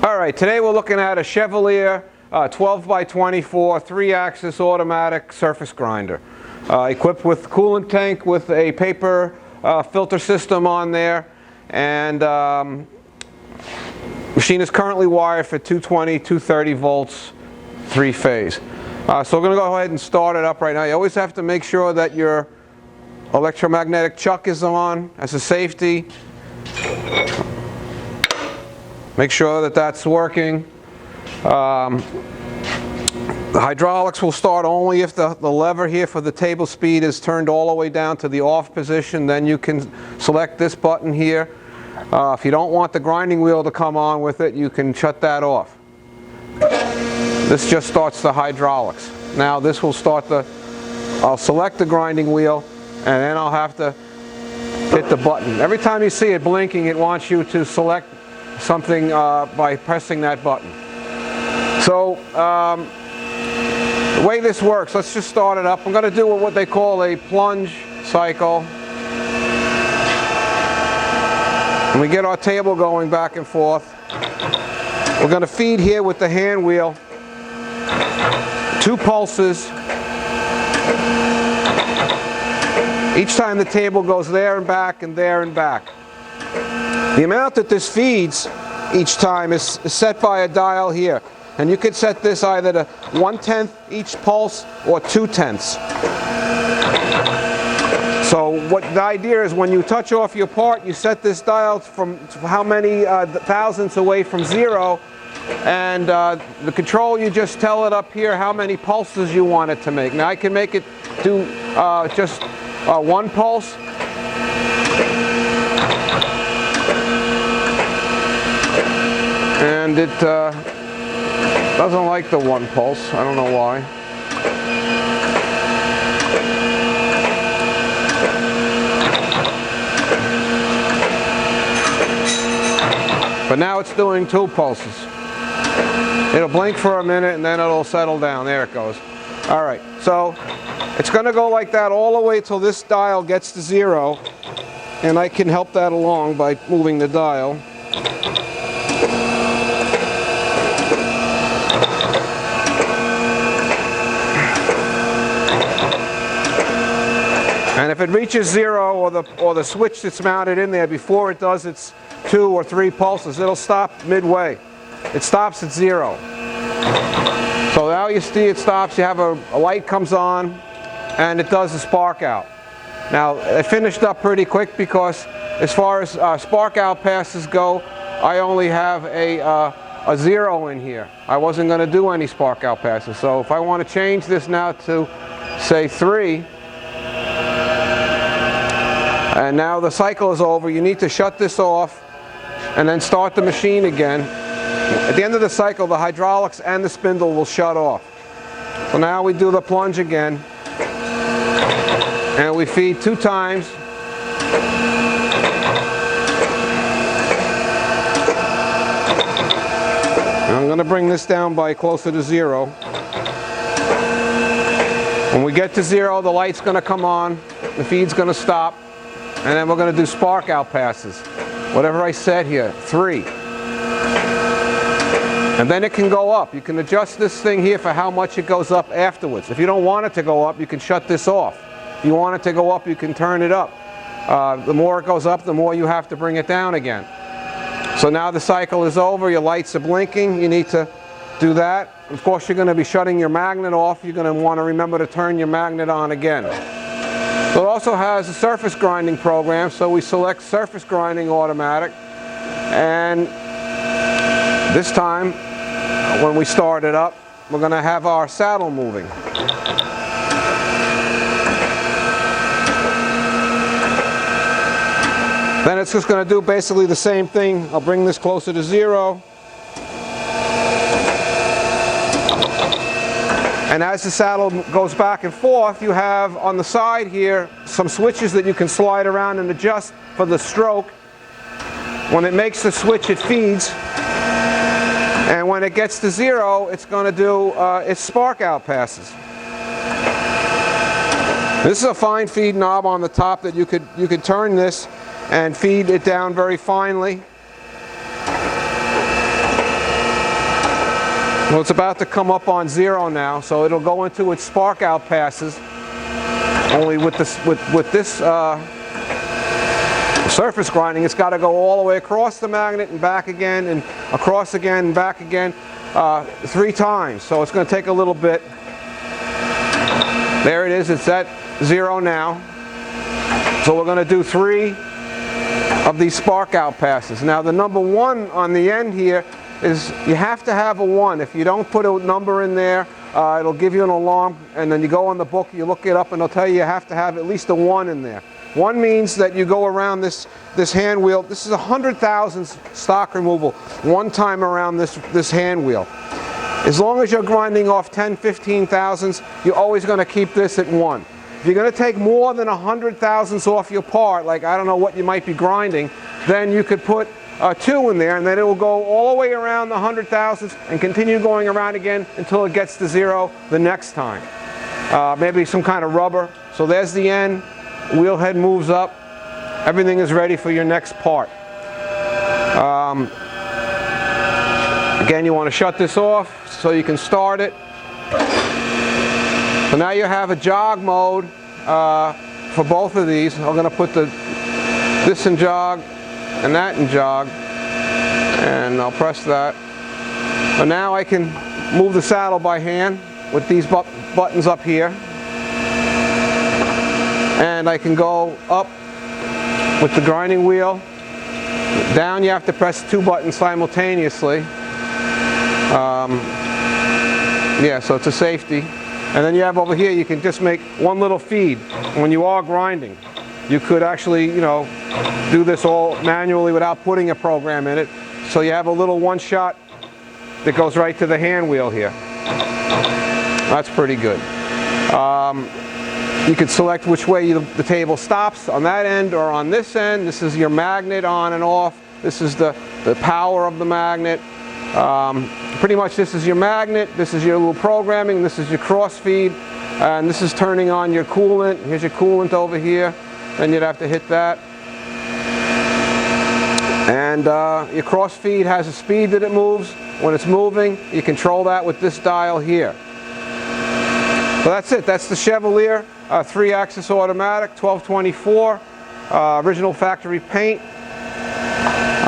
Alright, today we're looking at a Chevalier 12 by 24 3-axis automatic surface grinder, equipped with coolant tank with a paper filter system on there, and machine is currently wired for 220, 230 volts, 3-phase. So we're going to go ahead and start it up right now. You always have to make sure that your electromagnetic chuck is on as a safety. Make sure that that's working. The hydraulics will start only if the lever here for the table speed is turned all the way down to the off position. Then you can select this button here. If you don't want the grinding wheel to come on with it, you can shut that off. This just starts the hydraulics. Now this will start I'll select the grinding wheel, and then I'll have to hit the button. Every time you see it blinking, it wants you to select something by pressing that button. So the way this works, let's just start it up. I'm going to do what they call a plunge cycle. And we get our table going back and forth. We're going to feed here with the hand wheel 2 pulses. Each time the table goes there and back and there and back. The amount that this feeds each time is set by a dial here. And you could set this either to 1/10 each pulse or 2/10. So what the idea is, when you touch off your part, you set this dial from how many thousandths away from 0. And the control, you just tell it up here how many pulses you want it to make. Now I can make it do just 1 pulse. And it doesn't like the 1 pulse. I don't know why. But now it's doing 2 pulses. It'll blink for a minute and then it'll settle down. There it goes. Alright, so it's going to go like that all the way till this dial gets to 0. And I can help that along by moving the dial. And if it reaches 0, or the switch that's mounted in there, before it does its 2 or 3 pulses, it'll stop midway. It stops at 0. So now you see it stops, you have a light comes on, and it does a spark out. Now it finished up pretty quick because as far as spark out passes go, I only have a 0 in here. I wasn't going to do any spark out passes. So if I want to change this now to, say, 3, and now the cycle is over, you need to shut this off and then start the machine again. At the end of the cycle, the hydraulics and the spindle will shut off. So now we do the plunge again, and we feed 2 times. And I'm going to bring this down by closer to 0. When we get to 0, the light's going to come on, the feed's going to stop. And then we're going to do spark out passes. Whatever I said here, 3. And then it can go up. You can adjust this thing here for how much it goes up afterwards. If you don't want it to go up, you can shut this off. If you want it to go up, you can turn it up. The more it goes up, the more you have to bring it down again. So now the cycle is over, your lights are blinking, you need to do that. Of course, you're going to be shutting your magnet off. You're going to want to remember to turn your magnet on again. So it also has a surface grinding program, so we select surface grinding automatic, and this time when we start it up, we're going to have our saddle moving. Then it's just going to do basically the same thing. I'll bring this closer to 0. And as the saddle goes back and forth, you have on the side here some switches that you can slide around and adjust for the stroke. When it makes the switch, it feeds. And when it gets to 0, it's going to do its spark out passes. This is a fine feed knob on the top that you could turn this and feed it down very finely. Well, it's about to come up on 0 now, so it'll go into its spark out passes. Only with this surface grinding, it's got to go all the way across the magnet and back again, and across again and back again 3 times. So it's going to take a little bit. There it is. It's at 0 now. So we're going to do 3 of these spark out passes. Now the number 1 on the end here is you have to have a 1. If you don't put a number in there, it'll give you an alarm, and then you go on the book, you look it up, and it'll tell you have to have at least a 1 in there. 1 means that you go around this hand wheel. This is 100,000 stock removal one time around this hand wheel. As long as you're grinding off 10, 15 thousandths, you're always going to keep this at 1. If you're going to take more than 100 thousandths off your part, like I don't know what you might be grinding, then you could put 2 in there, and then it will go all the way around the 100 thousandths and continue going around again until it gets to 0 the next time. Maybe some kind of rubber. So there's the end. Wheel head moves up. Everything is ready for your next part. Again, you want to shut this off so you can start it. So now you have a jog mode for both of these. I'm going to put this in jog and that in jog, and I'll press that. And now I can move the saddle by hand with these buttons up here, and I can go up with the grinding wheel. Down you have to press 2 buttons simultaneously. Yeah, so it's a safety. And then you have over here, you can just make 1 little feed when you are grinding. You could actually, you know, do this all manually without putting a program in it. So you have a little 1 shot that goes right to the hand wheel here. That's pretty good. You could select which way the table stops, on that end or on this end. This is your magnet on and off. This is the power of the magnet. Pretty much this is your magnet, this is your little programming, this is your CROSSFEED, and this is turning on your coolant. Here's your coolant over here, then you'd have to hit that. And your CROSSFEED has a speed that it moves. When it's moving, you control that with this dial here. So that's it. That's the Chevalier 3-axis automatic, 1224, original factory paint.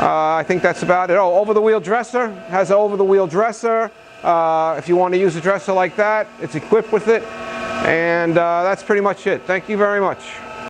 I think that's about it. Oh, over-the-wheel dresser. Has an over-the-wheel dresser. If you want to use a dresser like that, it's equipped with it. And that's pretty much it. Thank you very much.